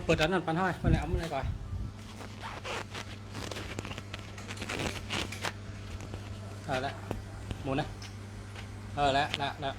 เปิดอันนั้นปันห้อยปันไหนเอามันไหนก่อนแล้วหมุนนะแล้ว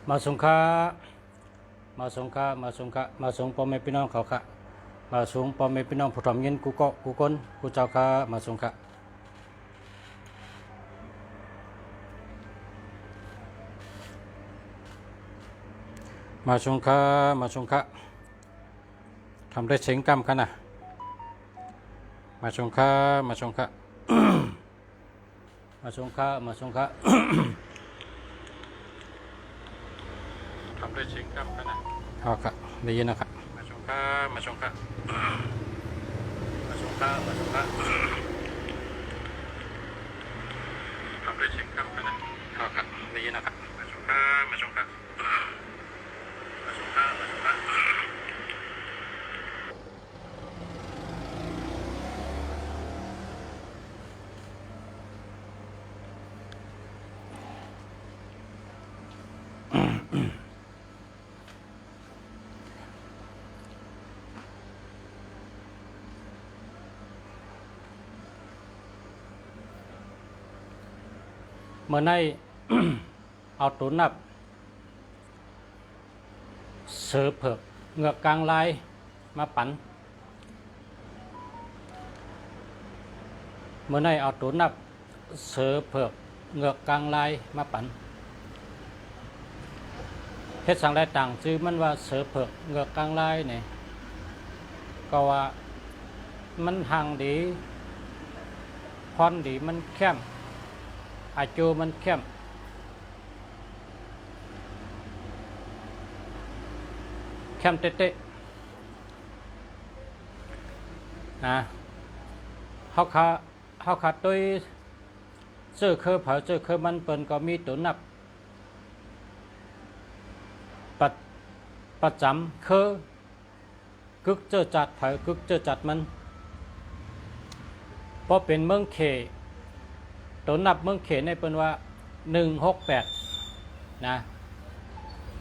มาส่งค่ามาส่งพ่อแม่พี่น้องเขาค่ะมาส่งพ่อแม่พี่น้องผู้ทำเงินกูก็กูคนกูเจ้าค่ะมาส่งค่ะมาส่งค่ะทำได้เชิงกรรมกันนะมาส่งค่ะมาส่งค่ะทำได้เชิงกรรมกันนะเอาค่ะได้ยินนะครับมาส่งค่ะทำได้เชิงกรรมกันนะเอาค่ะได้ยินนะครับมาส่งค่ะเมื่อใน เอาตุนนับเสือเผือกเงือกกลางลายมาปั่นเมื่อในเอาตุนนับเสือเผือกเงือกกลางลายมาปั่นเฮ็ดสั่งได้ต่างชื่อมันว่าเสือเผือกเงือกกลางลายเนี่ยก็ว่ามันห่างดีพรดีมันแคบอาจูมันเข้มเตะนะเขาขาดด้วยเสื้อเคอเผาเสื้อเคอมันเปิ่นก็มีตัวนับประจำเคอกึกเจอจัดเผากึกเจอจัดมันเพราะเป็นเมืองเขตัวนับเมืองเขในเป็นว่า168นะ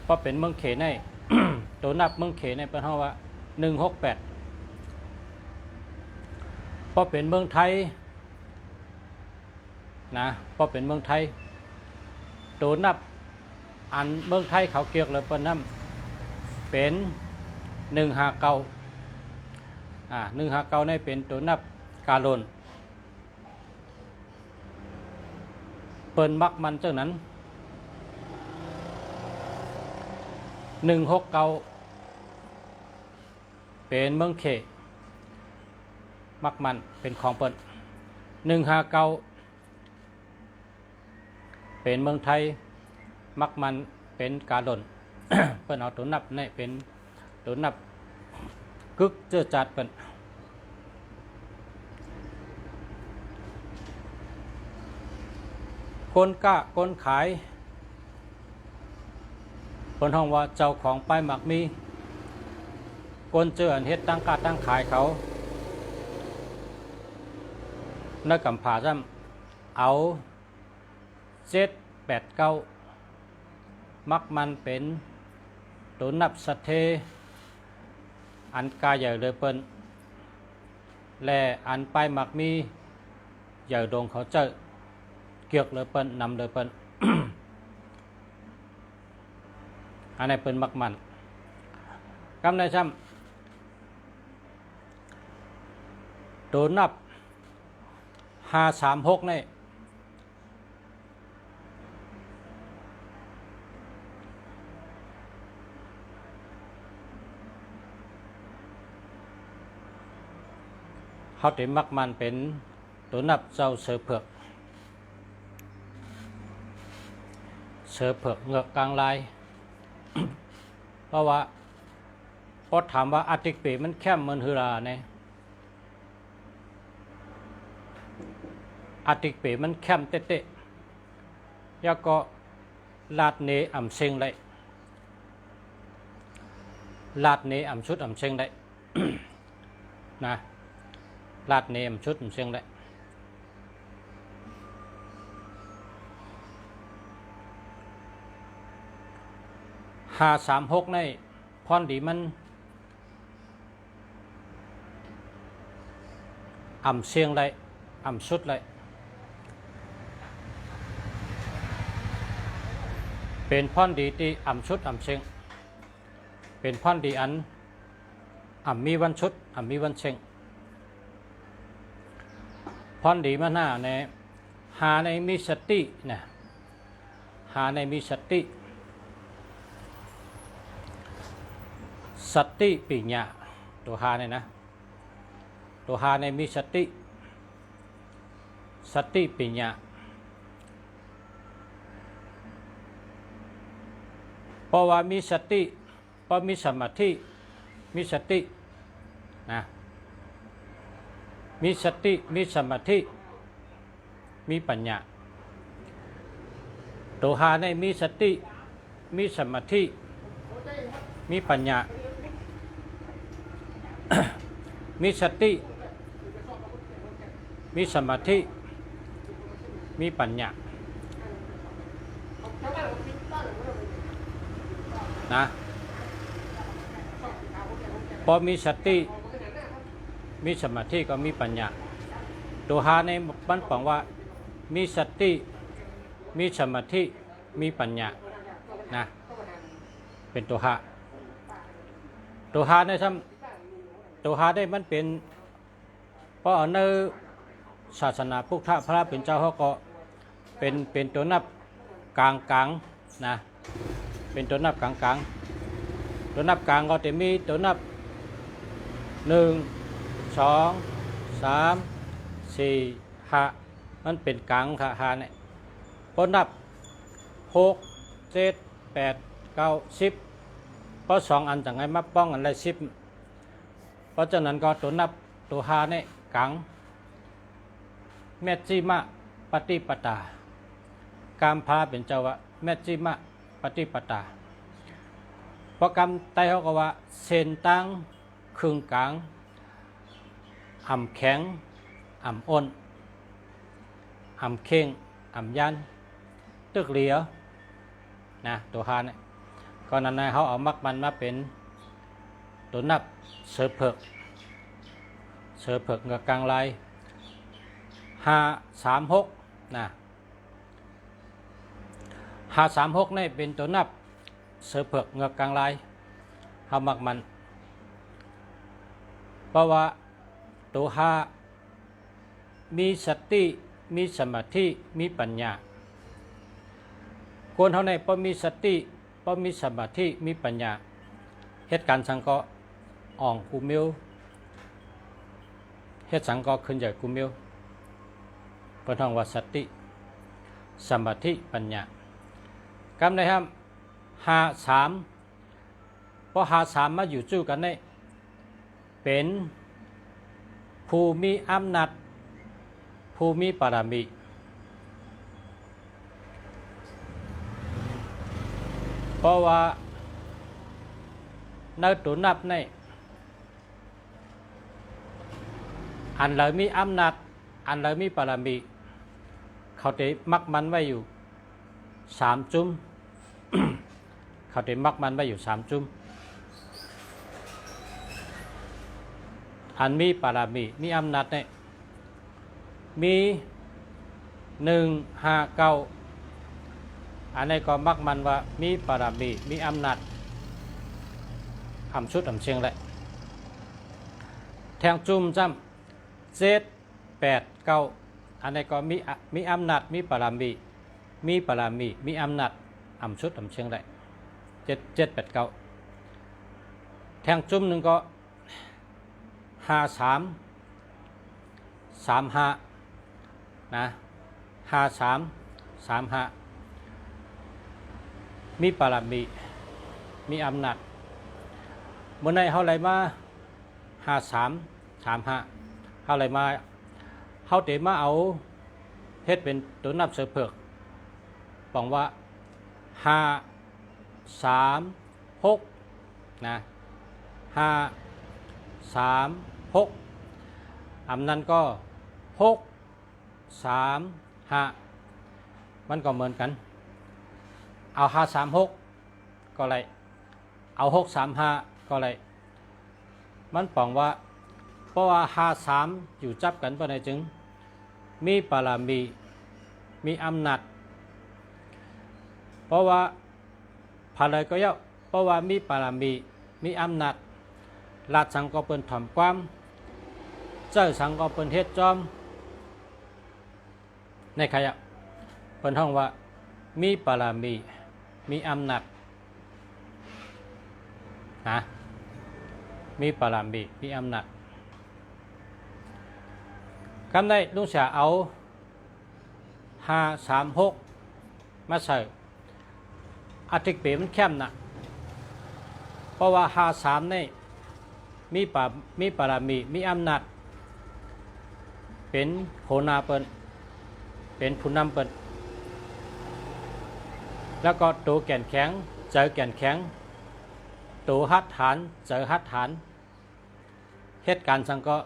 เพราะเป็นเมืองเขใน ตัวนับเมืองเขในเป็นว่า168เพราะเป็นเมืองไทยนะเพราะเป็นเมืองไทยตัวนับอันเมืองไทยเขาเกี่ยวเลยเป็นน้ำเป็น159159ในเป็นตัวนับกาโลนเปิ้นมักมันเจ้านั้น169เป็นเมืองเขมักมันเป็นของเปิ้น159เป็นเมืองไทยมักมันเป็นกาดน เปิ้นเอาตัวนับนี่เป็นตัวนับกึกเจอจัดเปิ้นคนกล้าคนขายคนห้องว่าเจ้าของป้ายหมักมีคนเจออันเฮ็ดตั้งกล้าตั้งขายเขา นักกำพาซ้ำเอา7 8 9มักมันเป็นตัวนับสัตเทอันกายใหญ่เลยเปิ้นและอันไปมักมีใหญ่ดงเขาเจอเกี่ยวเลยเปิ้นนำเลยเปิ้น อันนี้เปิ้นมักมันกำในซ้ำตัวนับ536นี่เขาติมักมันเป็นตัวนับเจ้าเสือเผือกเสือเผือกเงือกกลางลาย เพราะว่าพอถามว่าอาติกปีมันแคมเหมือนฮืราเนี่ยอาติกปีมันแคมเตะๆแล้วก็ลาดเนอ่ำเชิงได้ลาดเนอ่ำชุดอ่ำเชิงได้ นะลาดเนมชุดเชียงได้536ในพรดีมันอ่ำเชียงได้อ่ำชุดได้เป็นพรดีที่อ่ำชุดอ่ำเชียงเป็นพรดีอันอ่ำมีวันชุดอ่ำมีวันเชียงพรดีมาหน้าในหาในมีสตินะหาในมีสติสติปิญญาตัวหาเนี่ยนะตัวหาในมีสติสติปิญญาเพราะว่ามีสติเพราะมีสมาธิมีสตินะมีสติมีสมาธิมีปัญญาตัวหาในมีสติมีสมาธิมีปัญญา มีสติมีสมาธิมีปัญญานะพอมีสติมีสมาธิก็มีปัญญาตัวหาในมันบอกว่ามีสติมีสมาธิมีปัญญานะเป็นตัวหาตัวหาในซ้ำตัวหาได้มันเป็นเพราะในศาสนาพุทธพระเป็นเจ้าเขาก็เป็นตัวนับกลางนะเป็นตัวนับกลางตัวนับกลางก็จะมีตัวนับ1 2 3 4 5มันเป็นกลางหาเนี่ยพอนับ6 7 8 9 10เพราะ2อันจากไงมาป้องกันได้10เพราะฉะนั้นก็ตัวนับตัวหาเนี่ยกลางเมตจิมะปฏิปตาการพาเป็นเจ้าวะเมตจิมะปฏิปตาเพราะกรรมไตเขาก็ว่าเส้นตั้งครึ่งกลางอ่ำแข็งอ่ำอ้นอ่ำเข่งอ่ำยันตึกเหลียวนะตัวหาเนี่ยก็นั้นนะเขาเอามักมันมาเป็นตัวนับเสือเผือกเงือกกลางลาย536นะ536นี่เป็นตัวนับเสือเผือกเงือกกลางลายเขามักมันเพราะว่าตัวหามีสติมีสมาธิมีปัญญาคนเท่านั้นพอมีสติพอมีสมาธิมีปัญญาเหตุการณ์สังก็อ่องกูมิวเหตุสังก็ขึ้นใหญ่กูมิวเป็นทางว่าสติสมาธิปัญญากำได้ครับ53เพราะ53มาอยู่จู่กันได้เป็นภูมิอำนาจภูมิปรามีเพราะว่าในตัวนับในอันเลยมีอำนาจ อันเลยมีปารามีเขาจะมักมันไว้อยู่3 จุ้ม เขาจะมักมันไว้อยู่3 จุ้มอันมีปารามีมีอำนาจเนี่ยมี1 5 9อันนี้ก็มักมันว่ามีปารามีมีอำนาจชุดเชียงเลยแทงจุ่มจำ7 8 9อันนี้ก็มีอำนาจมีปารามีมีอำนาจชุดเชียงเลย7 8 9แทงจุ่มหนึ่งก็5 3 3 5นะ5 3 3 5มีปารามีอำนาจเมื่อในเขาไหลมา5 3 3 5เขาไหลมาเขาเตะมาเอาเฮ็ดเป็นตัวนับเสือเผือกบอกว่า5 3 6นะ5 3 6นั้นก็6 3 5มันก็เหมือนกันเอา5 3 6ก็ไรเอา6 3 5ก็ไรมันปองว่าเพราะว่า5 3อยู่จับกันปะในจึงมีปารามีอำนาจเพราะว่าภาเลยก็ย่อเพราะว่ามีปารามีอำนาจราชสังก็เป็นถ่อมความเจ้าสังก็เป็นเฮ็ดจอมในใครอ่ะเป็นห้องว่ามีปารามีอำนาจนะมีปารามีอำนาจคำได้ลุงเสียเอา5 3 6มาใส่อาทิตย์เปมันเข้มนะเพราะว่า5 3นี่มีปารามีอำนาจเป็นโหนาเปิ้นเป็นผู้นำเปิ้นแล้วก็ตัวแก่นแข็งเจอแก่นแข็งตัวหัดฐานเจอหัดฐานเหตุการณ์สังก็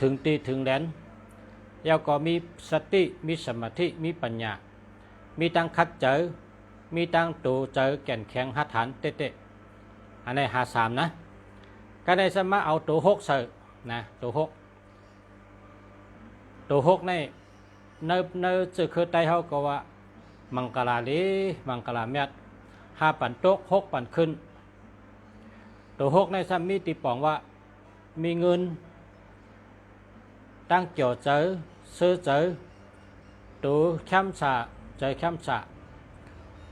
ถึงตีถึงแดนแล้วก็มีสติมีสมาธิมีปัญญามีตั้งคัดเจอมีตั้งตัวเจอแก่นแข็งหัดฐานเตะอันนี้5 3นะก็ได้สมาเอาตัว6เสือนะตัว6ในจะคือไตเขาก็ว่ามังกรลีมังกรเมียด5 ปันโต๊ะ6 ปันขึ้นตัว6ในซ้ำมีตีปองว่ามีเงินตั้งเกี่ยวเจอซื้อเจอตัวเข้มสะเจอเข้มสะ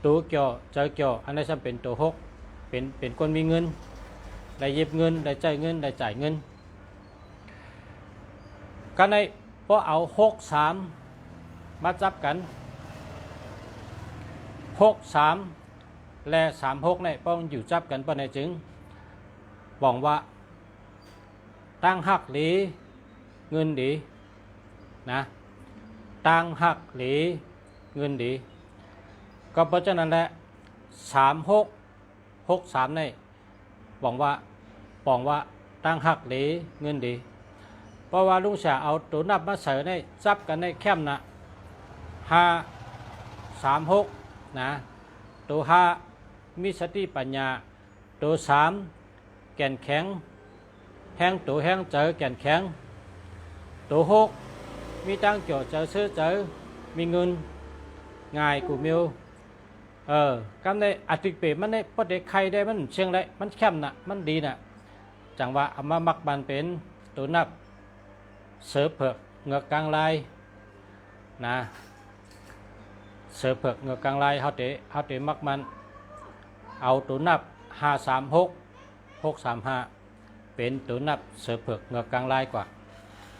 ตัวเกี่ยวเจอเกี่ยวอันนี้ซ้ำเป็นตัว6เป็นคนมีเงินได้หยิบเงินได้จ่ายเงินได้จ่ายเงินกันในพอเอา6 3มาจับกัน6 3และ3 6เนี่ยป้องอยู่จับกันปะในจึงบอกว่าตั้งหักหลีเงินดีนะตั้งหักหลีเงินดีก็เพราะฉะนั้นแหละ3 6 3เนี่ยบอกว่าตั้งหักหลีเงินดีเพราะว่าลุงเสียเอาตัวนับมาใส่ในจับกันในแคมนะ5 3 6นะตัว5มีสติปัญญาตัว3แก่นแข็งแห้งตัวแห้งเจอแก่นแข็งตัว6มีตั้งเกี่ยวเจอซื้อเจอมีเงินง่ายกูมิวกำในอติเปมันในพอเด็กใครได้มันเชียงได้มันแคมนะมันดีนะจังว่าเอามามักบันเป็นตัวนับเสือเผือกเงือกกลางลายนะเสือเผือกเงือกกลางลายเขาเตะมักมันเอาตัวนับ5 3 6 6 3 5เป็นตัวนับเสือเผือกเงือกกลางลายกว่า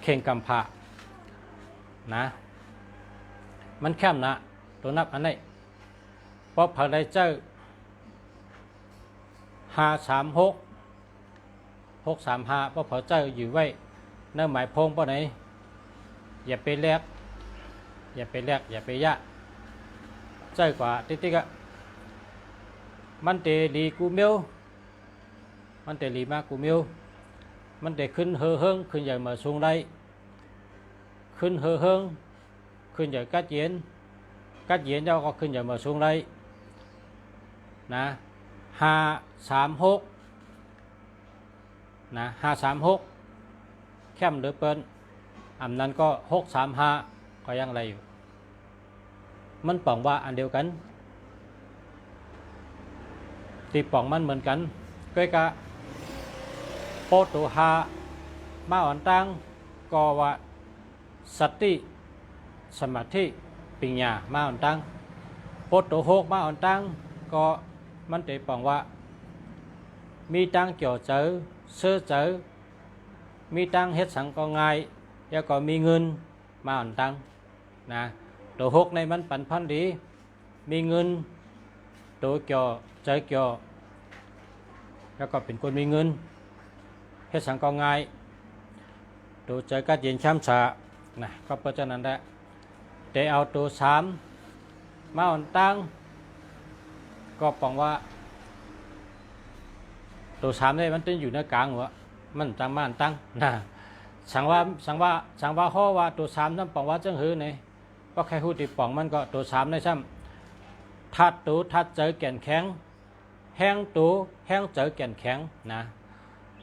เข่งกำพะนะมันแคมนะตัวนับอันนี้เพราะพอได้เจอ5 3 6 6 3 5เพราะพอเจออยู่ไว้เนื้อหมายพงป่ะไหนอย่าไปแลกอย่าไปยะใจกว่าติ๊กมันเตลีกูเมียวมันเตลีมากูเมียว มันได้ขึ้นเฮอเฮิงขึ้นใหญ่มาสูงได้ขึ้นเฮอเฮิงขึ้นใหญ่กัดเย็นเจ้าก็ขึ้นใหญ่มาสูงได้นะ536นะ536แคมหรือเปิ้นอันนั้นก็635ก็ยังไรอยู่มันป่องว่าอันเดียวกันตีป่องมันเหมือนกันก็กะโปตุหามาอ่อนตังก็ว่าสติสมาธิปัญญามาอ่อนตังโปตุหกมาอ่อนตังก็มันตีป่องว่ามีตังเกี่ยวเจอเสื้อเจอมีตังเฮ็ดสังก็ง่ายแล้วก็มีเงินมาอ่อนตังนะตัวหกในมันปันพันดีมีเงินตัวเกี่ยวเจอเกี่ยวแล้วก็เป็นคนมีเงินเฮ็ดสังก็ง่ายตัวเจอกัดเย็นช้ำฉะนะก็เพราะฉะนั้นแหละแต่เอาตัวสามมาอ่อนตังก็ปองว่าตัวสามนี่มันจะอยู่ในกลางหัวมันตั้งมาตั้งนะสังว่าข้อว่าตัวสามนั่นปองว่าจังหือเนี่ยก็แค่หูติปองมันก็ตัวสามในซ้ำทัดตัวทัดเจอแก่นแข็งแห้งตัวแห้งเจอแก่นแข็งนะ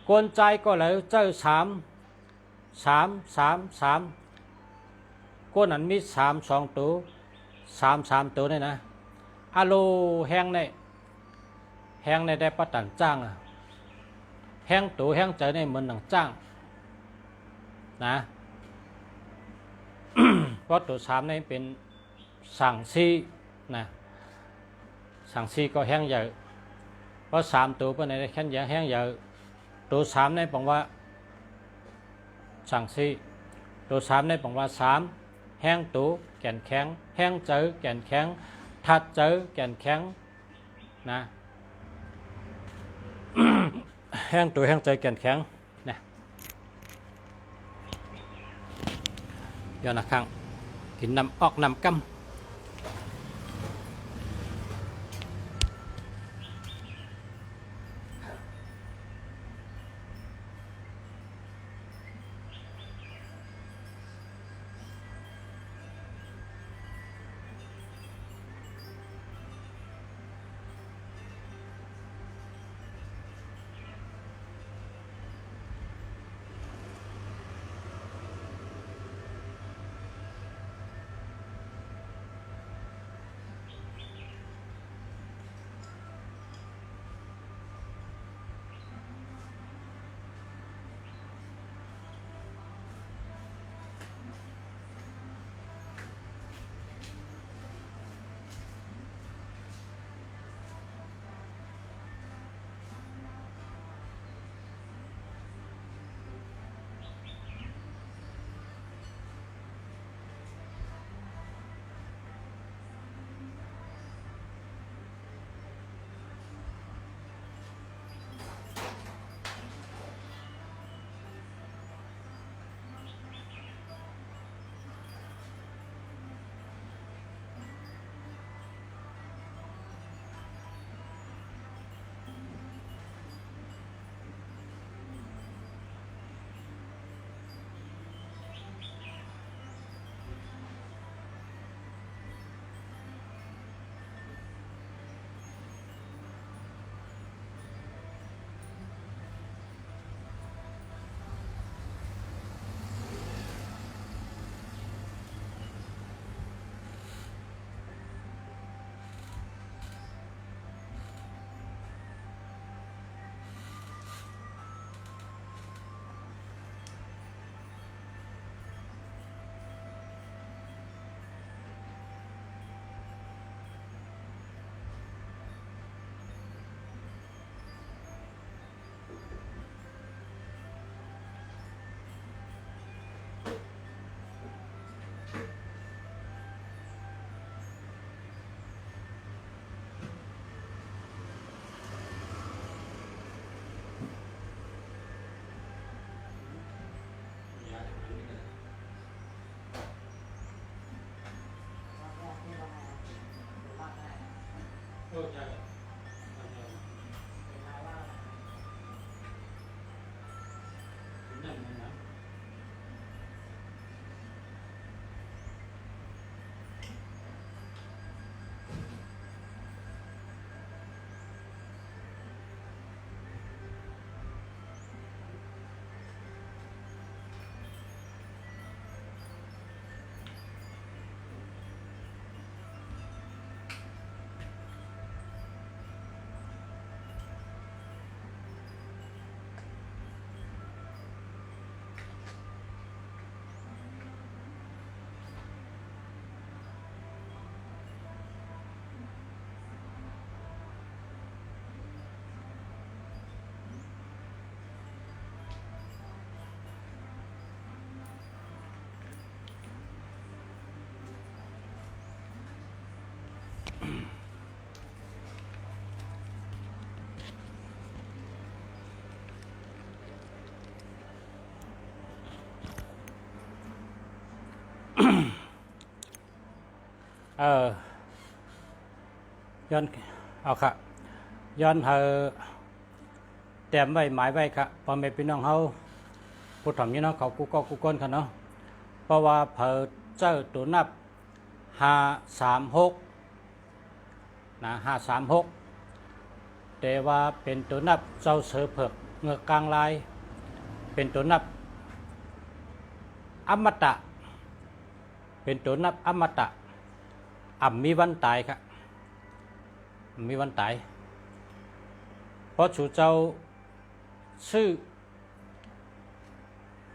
กวนใจก็เลยเจอสามกวนนั้นมี3 2ตัว3ตัวนี่นะอะโลแห้งในได้ประตันจ้างแห้งตัวแห้งเจอในเหมือนหนังจ้างนะเพราะตัวสามนี่เป็นสั่งซีนะสั่งซีก็แห้งใหญ่เพราะ3ตัวเป็นในแค่แห้งใหญ่ตัวสามนี่บอกว่าสั่งซีตัวสามนี่บอกว่า3แห้งตัวแก่นแข็งแห้งเจอแก่นแข็งทัดเจอแก่นแข็งนะแห้งตัวแห้งใจแก่นแข็งนะย้อนนักขังกินน้ำออกน้ำกำ ย้อนเอาค่ะย้อนแต้มไว้หมายไว้ค่ะพ่อแม่พี่น้องเฮาผู้ทำนี่เนาะเขากูก็กูก้นค่ะเนาะเพราะว่าเจ้าตัวนับ536นะ536แต่ว่าเป็นตัวนับเจ้าเสือเผือกเงือกกลางลายเป็นตัวนับอมตะเป็นตัวนับอมตะมีวันตายครับมีวันตายเพราะชูเจ้าชื่อ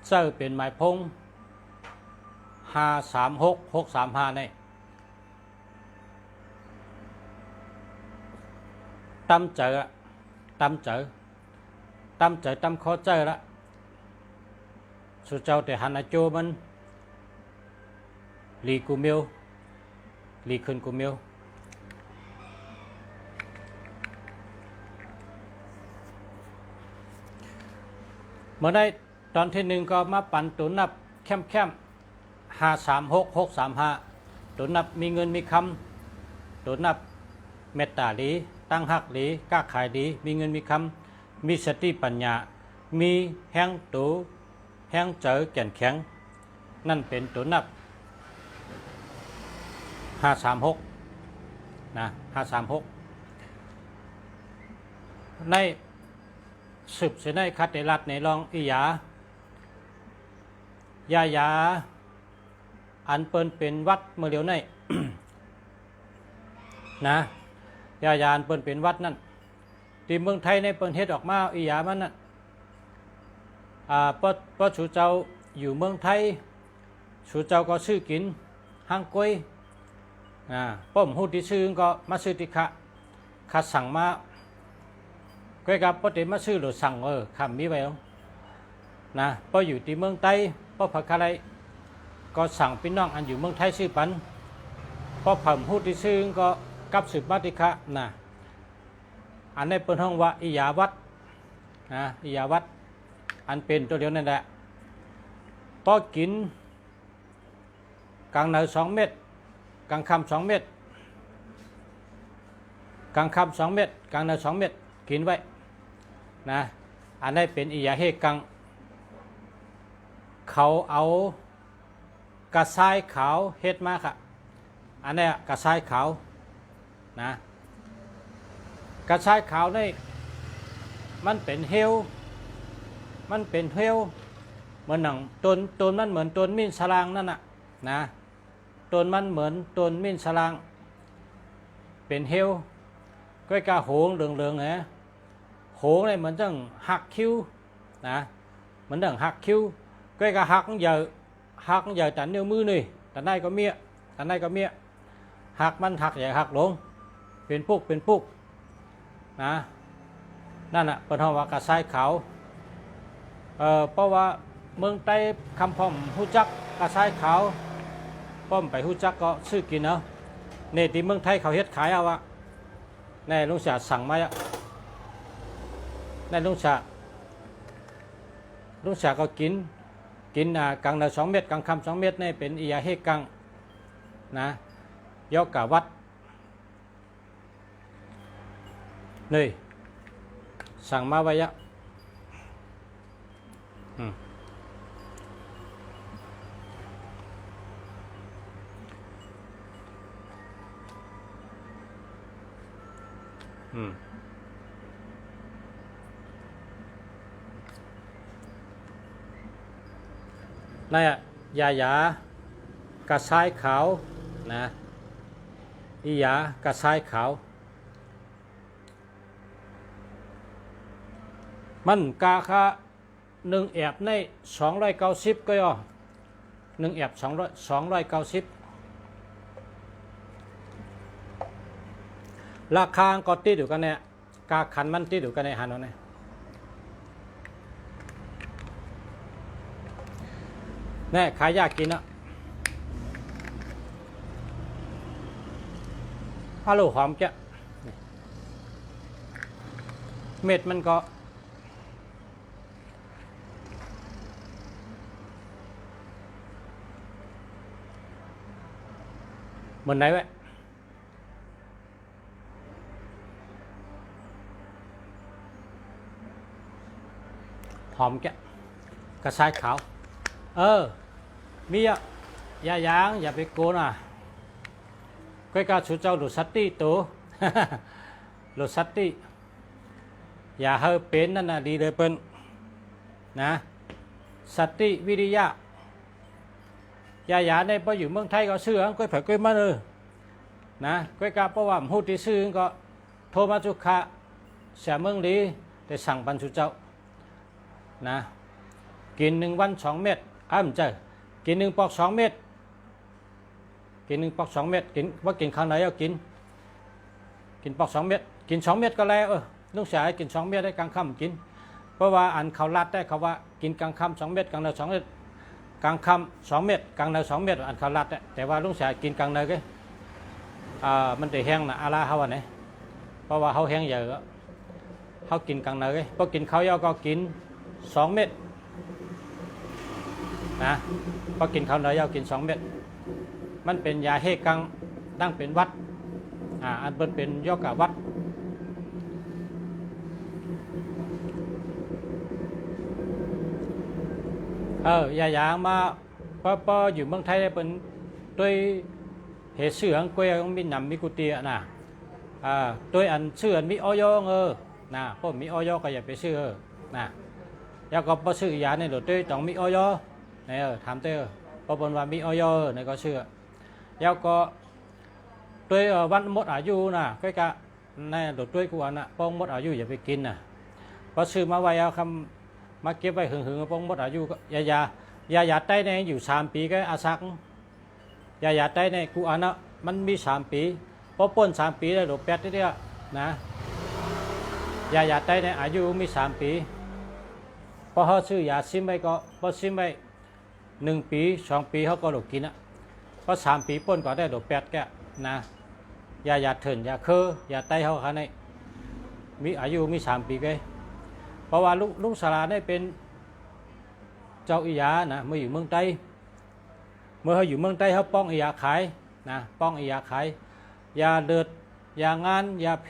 เจ้าเป็นหมายพง536635นี่ตั้มเจอตั้มข้อเจอละชูเจ้าแต่หันโจมันลีกูมิวลีคืนกูมิวเมื่อได้ตอนที่หนึ่งก็มาปั่นตัวนับแคม536635ตัวนับมีเงินมีคำตัวนับเมตตาดีตั้งหักดีกล้าขายดีมีเงินมีคำมีสติปัญญามีแห้งตูแห้งเจอแก่นแข็งนั่นเป็นตัวนับ536นะ536ในสืบเสนคัดในรัฐในรองอิยายาอันเปิ้นเป็นวัดเมื่อเร็วใน นะยาอันเปิ้นเป็นวัดนั่นที่เมืองไทยในเปิ้นเฮ็ดออกมาอิยามันนั่นเพราะชูเจ้าอยู่เมืองไทยชูเจ้าก็ซื้อกินห้างกล้วยป้อมหูที่ซื้อก็มาซื้อติข้าสั่งมาก็กับปกติมาซื้อหรือสั่งคำมีไว้นะพออยู่ที่เมืองไทยพอผักอะไรก็สั่งพี่น้องอันอยู่เมืองไทยซื้อปันพอผมหูที่ซื้อก็กับสืบมาติคะนะอันนี้เป็นห้องว่าอิยาวัดอิยาวัดอันเป็นตัวเดียวนั่นแหละพอกินกลางเหนือ2 เม็ดกลางค่ำ2 เม็ดกลางค่ำ2 เม็ดกลางเหนือ2 เม็ดกินไว้นะอันนี้เป็นอิยาเฮกังเขาเอากระชายขาวเฮ็ดมาค่ะอันนี้กระชายขาวนะกระชายขาวนี่มันเป็นเฮลเหมือนหนังต้นมันเหมือนต้นมิ้นสลางนั่นน่ะนะต้นมันเหมือนต้นมิ้นสลางเป็นเฮลก็กะโหงเหลืองๆเนี่ยโหงเนี่ยเหมือนจังหักคิ้วนะเหมือนจังหักคิ้วก็กะหักใหญ่แต่เนื้อมือนี่แต่ได้ก็เมียหักมันหักใหญ่หักลงเป็นปุกนะนั่นน่ะเป็นห้องว่ากระชายขาวเพราะว่าเมืองใต้คำพ่อมหูจักกระชายขาวป้อมไปหูจักก็ซื้อกินเนาะในที่เมืองไทยเขาเฮ็ดขายเอาวะในลุงเสียสั่งมาอะในลุงเสียก็กินกลางละ2 เม็ดกลางค่ำ2 เม็ดนี่เป็นอิยาเฮกังนะยกกะวัดนี่สั่งมาไว้ยะนั่นยากระชายขาวนะอิยากระชายขาวมันกาค่า1 แอบใน290ก็ย่อ1 แอบ290ราคาก็ติดอยู่กันเนี่ยกาขันมันติดอยู่กันในหันเนี่ยแน่ขายยากกินอะฮัลโหลหอมจ้ะเม็ดมันก็เหมือนไหนวะ หอมแกะกระชายขาวมีอะอย่ายางอย่าไปโกนก็กาชูเจ้าหลุดสัตตี้ตัว หลุดสัตตี้อย่าเฮอเป็นนั่นน่ะดีเลยเปิ้นนะสัตติวิริยะยาในพออยู่เมืองไทยก็ซื้อก็เผยก็มาเลยนะก็กาเพราะว่าหูที่ซื้อก็โทรมาจุกะเสียเมืองดีแต่สั่งปันสุเจ้านะกิน1 วัน 2 เม็ดไม่ใช่กิน1 ปอก 2 เม็ดกิน1 ปอก 2 เม็ดกินว่ากินครั้งไหนเอากินปอก 2 เม็ดกิน2 เม็ดก็แล้วลุงเสียให้กิน2 เม็ดได้กลางค่ำกินเพราะว่าอันเขาลัดได้เขาว่ากินกลางค่ำ2 เม็ดกลางเดือน2 เม็ดกลางค่ำ2 เม็ดกลางเดือน2 เม็ดอันเขาลัดได้แต่ว่าลุงเสียกินกลางเดือนก็มันจะแห้งนะอะไรเขาว่าไหนเพราะว่าเขาแห้งเยอะเขากินกลางเดือนก็พอกินเขาเยอะก็กิน2 เม็ดนะพอกินเขาเนื้อยาวกิน2 เม็ดมันเป็นยาเฮกังตั้งเป็นวัดอันเป็นยอกะวัดยางมาพออยู่เมืองไทยเป็นด้วยเหตุเสื่องกวยมีหนำมีกุฏินะด้วยอันเสื่อมีออยนะพวกมีออยก็อย่าไปซื้อนะแล้วก็พอซื้อยาในรถด้วยต้องมีออยเนี่ยทำเตอพอบนว่ามีออยเนี่ยก็ซื้อแล้วก็ด้วยวันหมดอายุนะก็กะในรถด้วยกูอันนะป้องหมดอายุอย่าไปกินนะพอซื้อมาไว้เอาคำมาเก็บไว้หึงๆป้องหมดอายุยาไต้ในอยู่3 ปีก็อาซักยาไต้ในกูอันนะมันมี3 ปีพอป้น3 ปีแล้วหลบแปดทีเดียวนะยาไต้ในอายุมี3 ปีพอเขาซื้อยาซิมไปก็พอซิมไป1 ปี 2 ปีเขาก็หลบกินพอ3 ปีป้นก็ได้หลบแปดแกนะยาเถินยายาไต้เขาคันนี้มีอายุมี3 ปีก็เพราะว่าลุงสาราได้เป็นเจ้าอียานะเมื่ออยู่เมืองไต้เมื่อเขาอยู่เมืองไต้เขาป้องอียาขายนะป้องอียาขายยาเดือดยางานยาเพ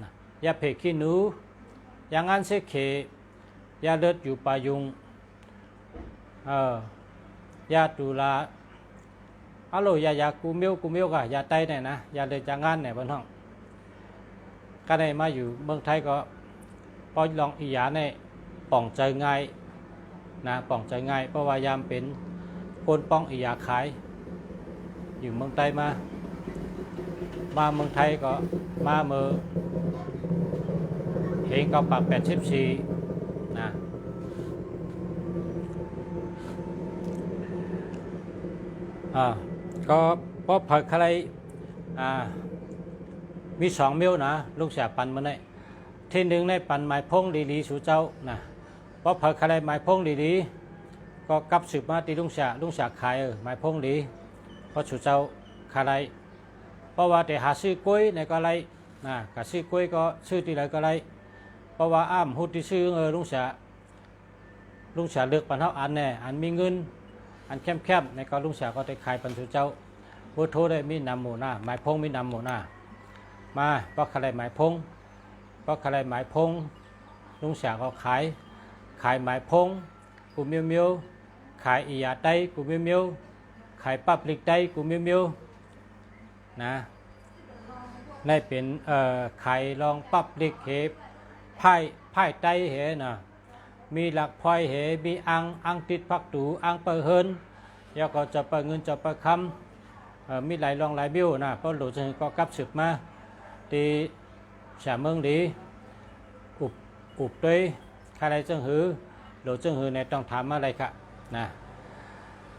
นะยาเพขี้หนูยางานเสเขยาเดือดอยู่ป่ายุงยาตุลาฮัลโหลยากูเมียวกะยาไต้เนี่ยนะยาเดือดยางานเนี่ยบนห้องก็ได้มาอยู่เมืองไทยก็พอลองอียาเนี่ยป่องใจง่ายนะป่องใจง่ายเพราะว่ายามเป็นคนป้องอียาขายอยู่เมืองไทยมาเมืองไทยก็มาเมื่อเห็นกับปาก84นะก็พอเผยอะไรมี2 มิ้วนะลูกเสียปันมาได้ที่1ในปันไม้พงลีสู่เจ้านะพอเผยอะไรไม้พงลีก็กลับสืบมาตีลุงเสียขายไม้พงลีเพราะสู่เจ้าขายเพราะว่าแต่หาซื้อกล้วยในก็ไรนะก็ซื้อกล้วยก็ซื้อที่ไรก็ไรเพราะว่าหุดที่ซื้อลุงเสียเลือกปันเท่าอันแน่อันมีเงินอันเข้มในก็ลุงเสียก็ได้ขายปันสู่เจ้าพุทโธได้มีนำหมู่หน้าไม้พงมีนำหมู่หน้ามาก็ขายไม้พงลุงเสียก็ขายไม้พงกูเมียวขายอียาไต้กูเมียวขายปับลิกไต้กูเมียวนะในเป็นขายลองปับลิกเหไพ่ไต้เหนะมีหลักพลอยเหมีอังติดพักตูอังเปิดเฮินแล้วก็จะเปิดเงินจะเปิดคำมีหลายรองหลายบิ้วนะเพราะหลุดก็กลับสืบมาตีฉาเมืองดีอุบด้วยใครไรจึงหือหลุดจึงหือในต้องถามอะไรค่ะนะ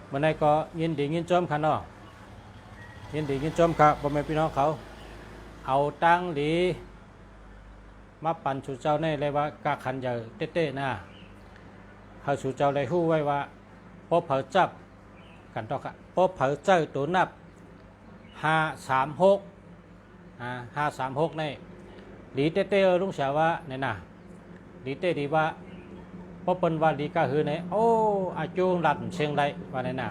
เมื่อไหร่ก็ยินดียินจมค่ะเนาะยินดียินจมค่ะพ่อแม่พี่น้องเขาเอาตั้งดีมาปั่นสู่เจ้าในเลยว่ากาขันใหญ่เต้ๆนะเขาสู่เจ้าเลยหู้ไว้ว่าพอเผาจับกันต่อค่ะพอเผาเจ้าตัวนับ536ในดีเต้ๆลุงเสียว่าเนี่ยนะดีเต้ดีว่าพอเป็นว่าดีก็คือเนี่ยโอ้อาจูงดันเชียงไรว่าเนี่ยนะ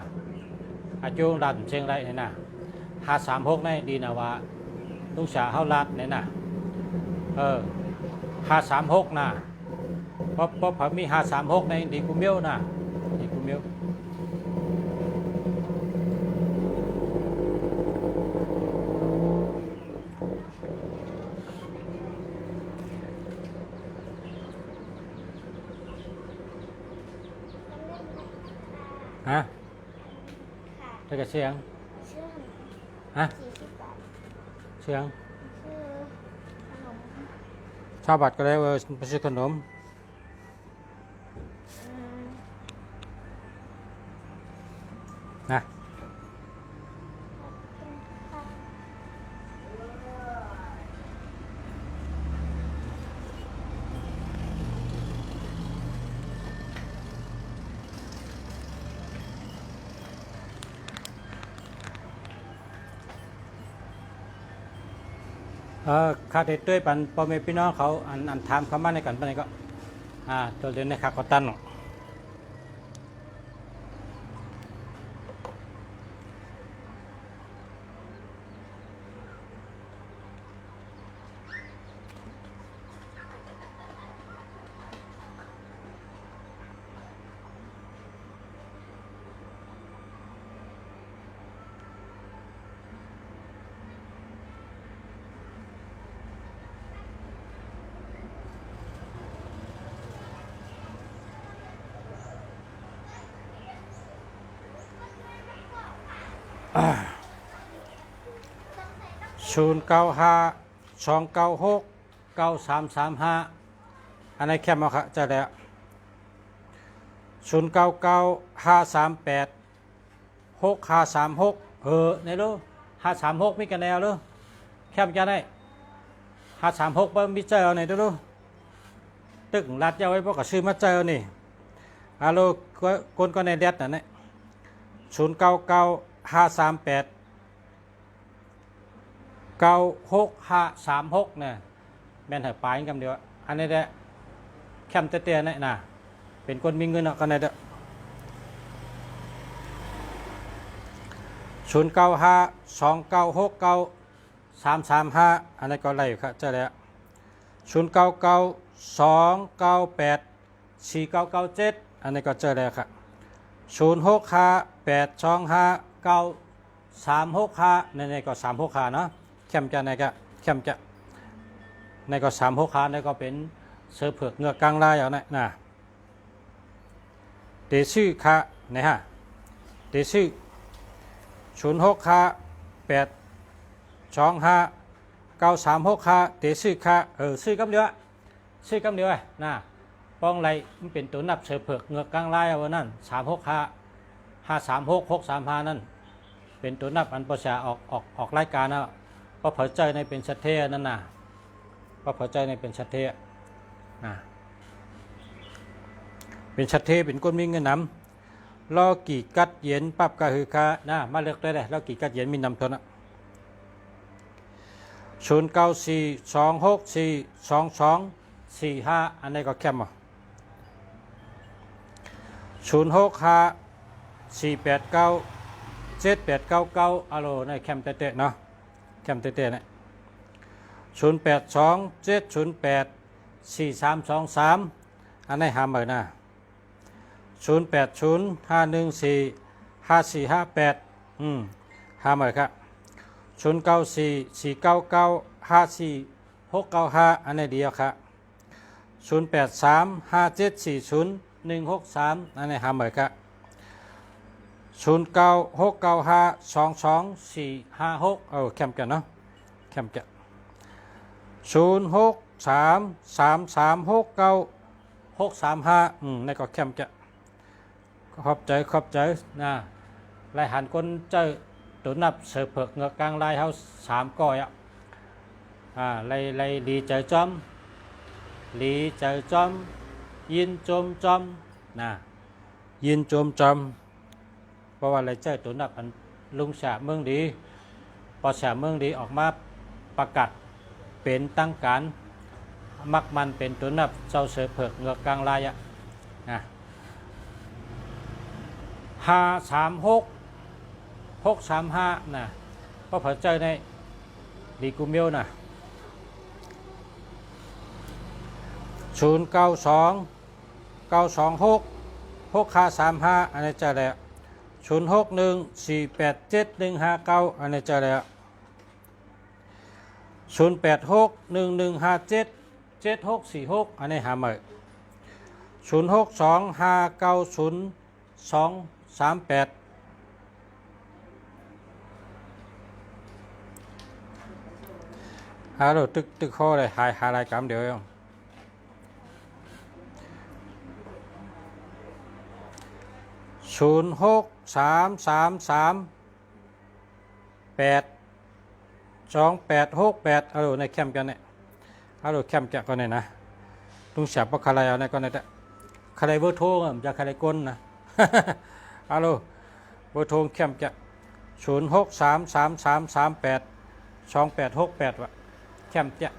อาจูงดันเชียงไรเนี่ยนะ536ในดีนะว่าลุงเสียเขาลัดเนี่ยนะ536นะพ เพราะผมมี536ในดีกูเมียวนะดีกูเมียวฮะได้กับเสียงชื่อฮะ40 บาทเสียงชื่อขนมชาวบัตรก็ได้ไปซื้อขนมนะ ค่าเด็ดด้วยปันพ่อแม่พี่น้องเขาอันทำคำว่าในกันปานนี้ก็ตัวเรียนในค่าก็ตั้น0952969335อันนี้แคมเอาค่ะจะแล้ว0995386536ในรู้536มีกันแนวรู้แคมจะได้536เพิ่มมีเจอในรู้ตึกรัดยาวไว้พวกกับซื้อมาเจอนี่ฮัลโหลคนก็ในเด็ดนั่นแหละ0995389636เนี่ยแม่นหายปลายกันเดียวอันนี้แหละแคมเตี้ยๆนี่นะเป็นคนมีเงินกันในเด้อ0952969335อันนี้ก็ไล่อยู่ครับเจ้าแล้ว0992984997อันนี้ก็เจอแล้วครับ0658259365ในก็365เนาะแคมจะในก็แคมจะในก็365ในก็เป็นเสือเผือกเงือกกลางลายเอานะเดชื่อค่ะนะฮะเดชื่อ0658259365เดชื่อค่ะชื่อกำเดียวชื่อกำเดียวนะป้องไรมันเป็นตัวนับเสือเผือกเงือกกลางลายเอานั่น365536635นั่นเป็นตัวนับอันประชาออกรายการนะเพราะเผยใจในเป็นชัดเทนั่นน่ะเพราะเผยใจในเป็นชัดเทนะเป็นชัดเทเป็นก้นมีเงินนำรอกี่กัดเย็นปั๊บก็คือค่านะมาเลือกได้เลยรอกี่กัดเย็นมีนำทนอ่ะ0942642245อันนี้ก็แคมอ่ะ0654897899อัลโหลในแคมเตะเนาะแคมเตะเนี่ย0827084323อันนี้หาเหมือนนะ0805145458หาเหมือนครับ0944995465อันนี้เดียวครับ0835740163อันนี้หาเหมือนครับ0969522456แคมกันเนาะแคมกัน0633369635ในก็แคมจะขอบใจนะลายหันคนเจอตัวนับเสือเผือกเงือกกลางลายเขา3ก้อยลายดีใจจอมลีใจจอมยินจมจอมนะยินจมจอมเพราะว่าลายเจอตัวนับอันลุงฉาเมืองดีพอฉาเมืองดีออกมาประกาศเป็นตั้งการมักมันเป็นตัวนับเจ้าเสือเผือกเงือกกลางลายนะ53665นะก็เผยใจในดีกูเมียวนะ09258445 926 6535อันนี้เจอแล้ว0614871159อันนี้เจอแล้ว086115774646อันนี้หาใหม่0625902238ฮัลโหลตึกข้อเลยหารายกรรมเดี๋ยว06333828ฮัลโหลในแคมป์กันเนี่ยฮัลโหลแคมป์กันก่อนเนี่ยนะลุงเสียบปะคาไรเอาในก่อนเนี่ยคาไรเบอร์โทรมันจะคาไรก้นนะฮัลโหลเบอร์โทรแคมป์กัน0633382868วะแคมป์จะ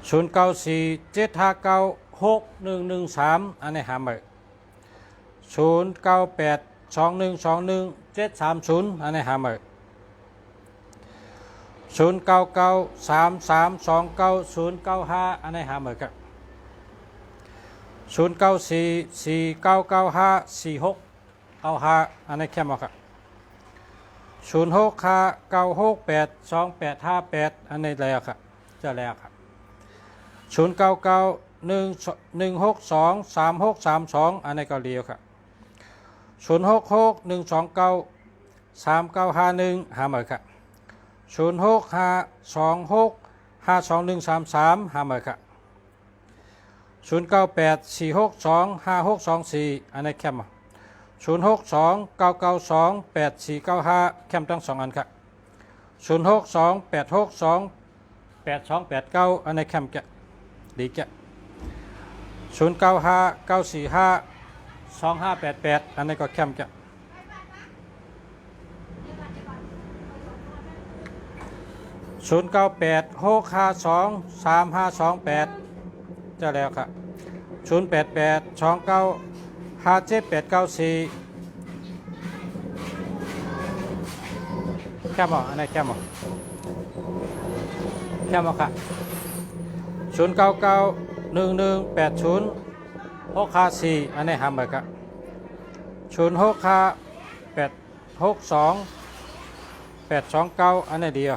0947596113อันนี้หาใหม่0982121730อันนี้หาใหม่0993329095อันนี้หาใหม่ครับ0944995465อันนี้แคมป์ครับ0659682858อันนี้แล้วครับจะแล้วครับ0991623632อันนี้ก็เรียวครับ0661293951หาใหม่ครับ0652652133หาใหม่ครับ0984625624อันนี้แคมป์0629928495แคมป์ทั้ง2อันครับ0628628289อันนี้แคมป์แกดีแก0959452588อันนี้ก็แคมป์แก0986523528จะแล้วครับ0882957894แคมป์อันนี้แคมป์แคมป์ครับ0991180654อันนี้หาใหม่ครับ0658622829อันนี้เดียว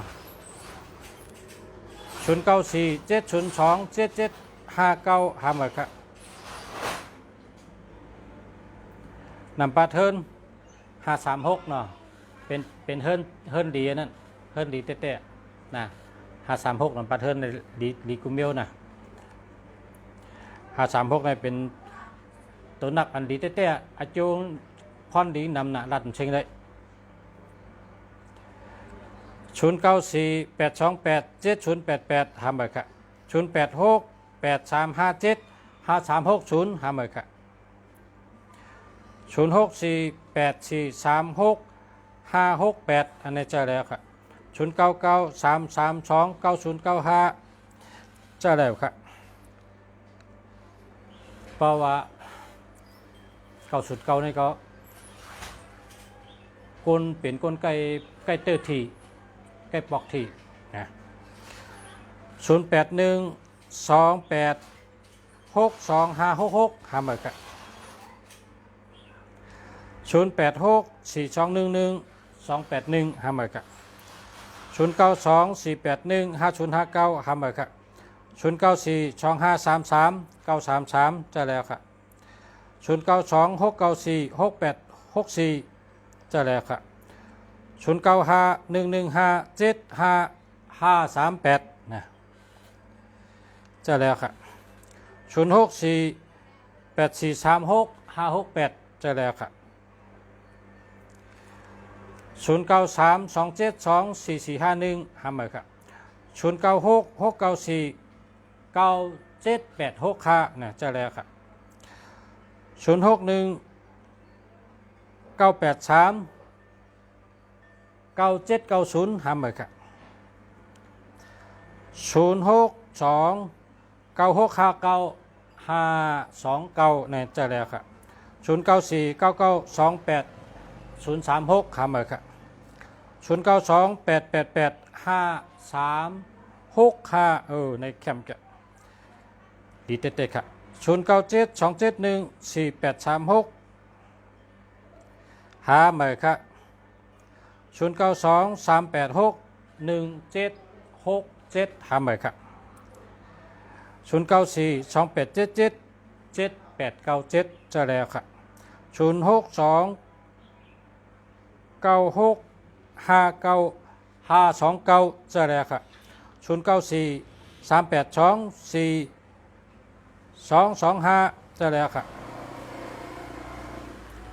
0947027759หาใหม่ครับนำปลาเทิน536เนาะเป็นเฮิรนดีนั่นเฮิรนดีเต้ๆนะ536นำปลาเทินในดีกุมเมลนะ536ในเป็นตัวนักอันดีเต้ๆอาจูพอนดีนำหนะรัดเชิงเลย0948287088หาใหม่ครับ0868357530หาใหม่ครับ0648436568อันนี้เจอแล้วครับ0993329095เจอแล้วครับเพราะว่า909นี่ก็คนเป็นคนใกล้เตอร์ทีใกล้ปอกทีนะ0812862566หาใหม่ครับ0864211281หาใหม่ครับ0924815059หาใหม่ครับ0942533933จะแล้วครับ0926946864จะแล้วครับ0951157538นะจะแล้วครับ0648436568จะแล้วครับ0932724451หาใหม่ครับ0966949785นะจะแล้วครับ0619839790หาใหม่ครับ0629659529เนี่ยจะแล้วครับ0949928036หาใหม่ครับ0928885365ในแคมป์ ดีเต็ดๆครับ0972714836หาใหม่ครับ0923861767หาใหม่ครับ094287777897จะแล้วครับ0629659529จะแล้วครับ0943824225จะแล้วครับ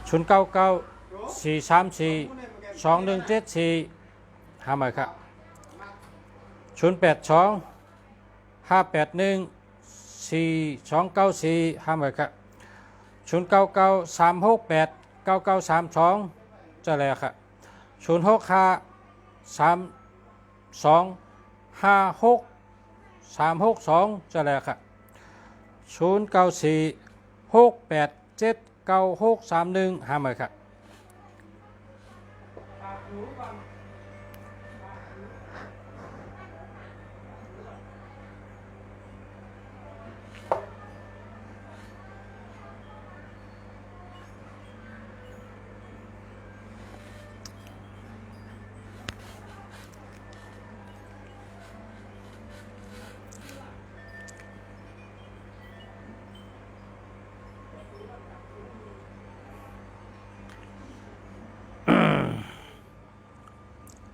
0994342174หาใหม่ครับ0825814294หาใหม่ครับ0993689932จะแล้วครับ0653256362จะแล้วครับ0946879631หาใหม่ครับ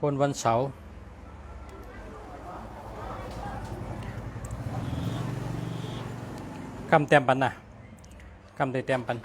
คนวันเสาร์กำเต็มปันนะกำได้เต็มปัน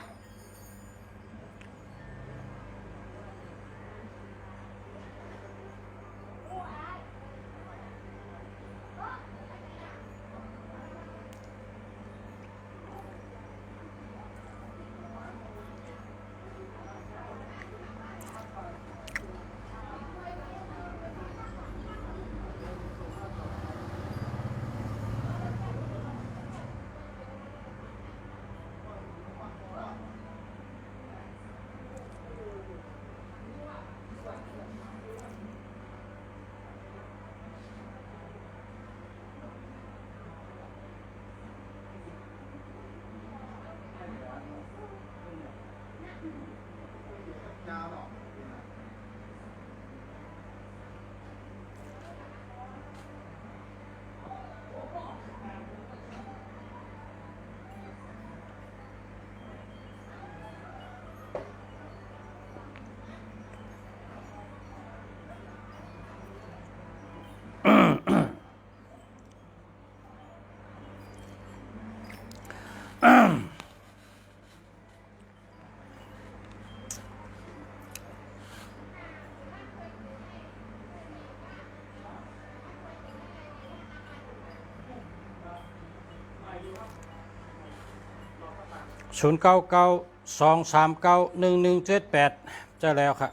0992391178จะแล้วครับ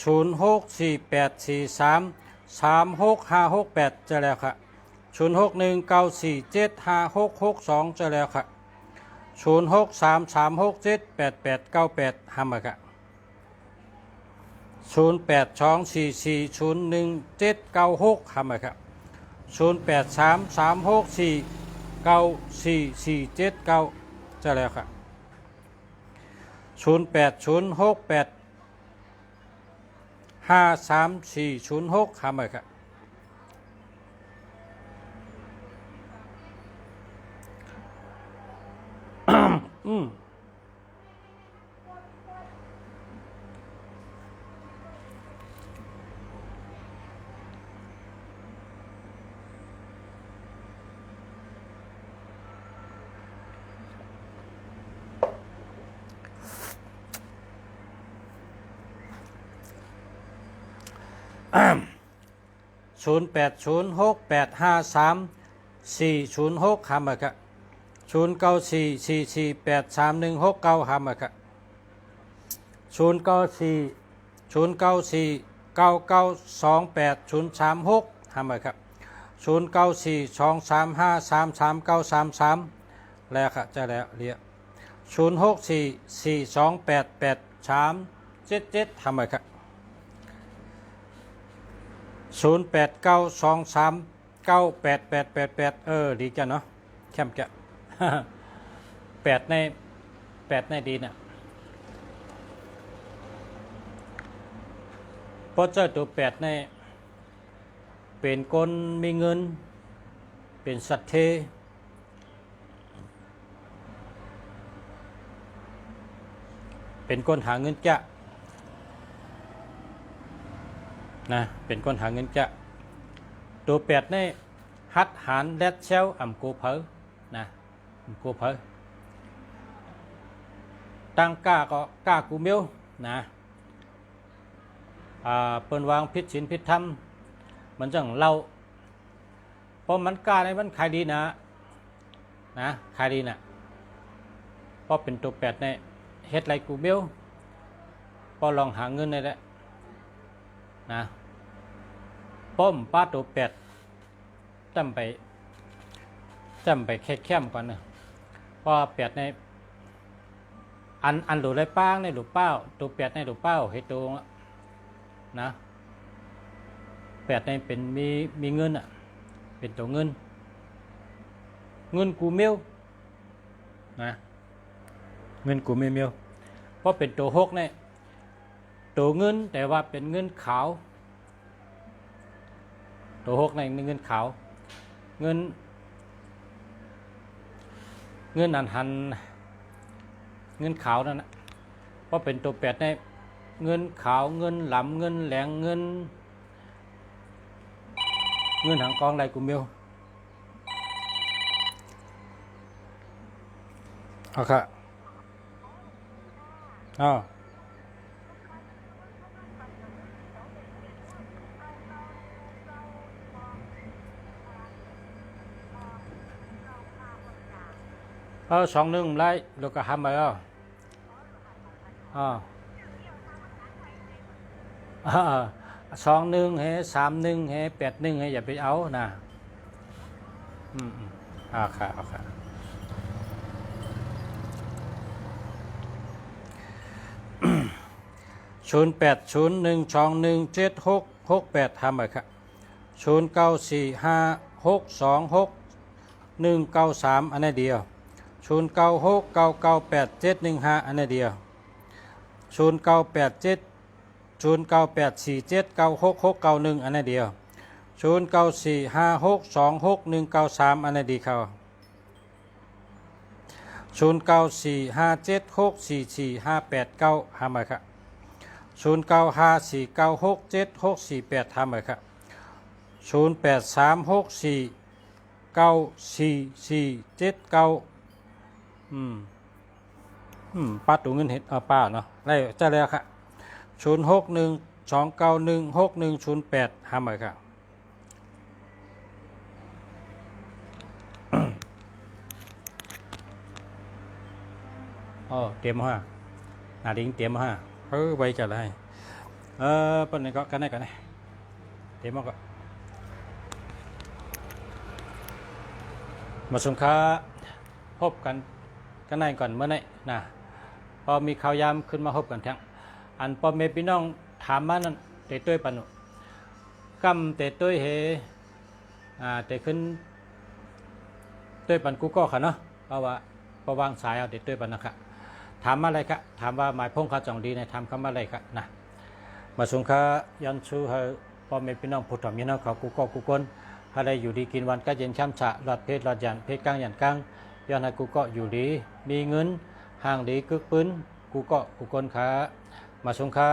0648433658จะแล้วครับ0619475662จะแล้วครับ0633678898ห้ามาครับ0824401796ห้ามาครับ0833649447จะแล้วครับ0806853406ห้ามาครับ0806853406ห้ามาครับ0944483169ห้ามาครับ094094992836ห้ามาครับ0942353393แล้วครับจะแล้วเรียก0644288377ห้ามาครับ0892398888ดีกันเนาะแคมแกะ แปดในดีน่ะเพราะเจ้าตัวแปดในเป็นคนมีเงินเป็นสัตย์เทเป็นคนหาเงินจะนะเป็นคนหาเงินจะตัวแปดในฮัดหานแดดเชลอ่ำกูเพอนะกูเพอตั้งกล้าก็กล้ากูเมียวนะเปิ้นวางพิษศีลพิษธรรมมันจังเล่าเพราะมันกล้าในมันขายดีนะขายดีนะเพราะเป็นตัวแปดในเฮ็ดไรกูเมียวพอลองหาเงินได้แล้วนะป้อมป้าตัวแปดจำไปแค่แคมก่อนนะเพราะแปดในอันหลุดไรป้างในหลุดเป้าตัวแปดในหลุดเป้าเฮ็ดตัวนะแปดในเป็นมีเงินอ่ะเป็นตัวเงินกูเมียวนะเงินกูเมียวเพราะเป็นตัวหกเนี่ยตัวเงินแต่ว่าเป็นเงินขาวตัวหกในเงินขาวเงินอันหันเงินขาวนั่นนะเพราะเป็นตัวแปดในเงินขาวเงินหลำเงินแหลงเงินหางกองไรกูเมียวเอาค่ะอ๋อ21ไล่ลูกก็ทำไป21ให้31ให้81ให้อย่าไปเอานะค่ะ0801217668ทำไปครับ0945626193อันนี้เดียว0969987115อันนี้เดียว09870984796691อันนี้เดียว0945626193อันนี้ดีเขา0945764458ทำไปครับ0954967648ทำไปครับ0836494479ป้าตัวเงินเห็ดป้าเนาะได้จะแล้วครับ0612916108ทำไปครับเตรียมมาดิ้งเตรียมมาไว้จะได้ปุ่นนี้ก็กันได้เตรียมมาก็มาสงค้าพบกันในก่อนเมื่อไหร่นะพอมีข่าวยามขึ้นมาพบกันทั้งอันพอเมพี่น้องถามมานั่นเตะต้วยปนุกำเตะต้วยเฮเตะขึ้นต้วยปันกูก็ค่ะเนาะเพราะว่าพอวางสายเอาเตะต้วยปันนะครับถามมาอะไรครับถามว่าหมายพงข้าจองดีในทำคำว่าอะไรครับนะมาสงค้ายันชูให้พอเมพี่น้องผู้ถมยันเขากูก็กูคนอะไรอยู่ดีกินวันก็เย็นช่ำฉะหลอดเพชรหลอดยันเพชรกลางยันกลางย้อนให้กูก็อยู่ดีมีเงินห่างดีกึกปืนกูก็กูคนขามาสงค้า